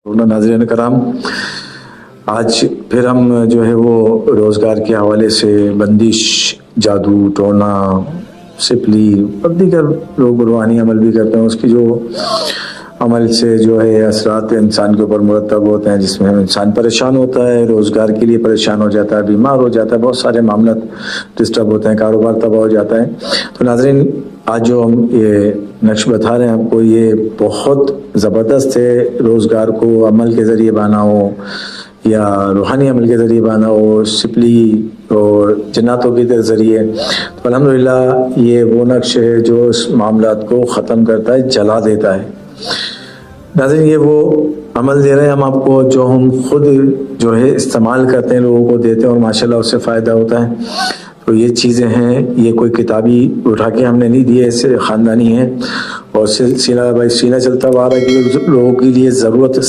ناظرین کرام، آج پھر ہم جو ہے وہ روزگار کے حوالے سے بندش، جادو ٹونا، سپلی اور دیگر لوگ روحانی عمل بھی کرتے ہیں، اس کی جو عمل سے جو ہے اثرات انسان کے اوپر مرتب ہوتے ہیں، جس میں انسان پریشان ہوتا ہے، روزگار کے لیے پریشان ہو جاتا ہے، بیمار ہو جاتا ہے، بہت سارے معاملات ڈسٹرب ہوتے ہیں، کاروبار تباہ ہو جاتا ہے۔ تو ناظرین، آج جو ہم یہ نقش بتا رہے ہیں آپ کو، یہ بہت زبردست ہے۔ روزگار کو عمل کے ذریعے بانا ہو یا روحانی عمل کے ذریعے بانا ہو، سپلی اور جناتوں کے ذریعے، تو الحمدللہ یہ وہ نقش ہے جو اس معاملات کو ختم کرتا ہے، جلا دیتا ہے۔ ناظرین، یہ وہ عمل دے رہے ہیں ہم آپ کو جو ہم خود جو ہے استعمال کرتے ہیں، لوگوں کو دیتے ہیں اور ماشاءاللہ اس سے فائدہ ہوتا ہے۔ تو یہ چیزیں ہیں، یہ کوئی کتابی اٹھا کے ہم نے نہیں دی ہے، ایسے خاندانی ہیں اور سلسلہ بائی سلسلہ چلتا ہوا آ رہا ہے کہ لوگوں کے لیے ضرورت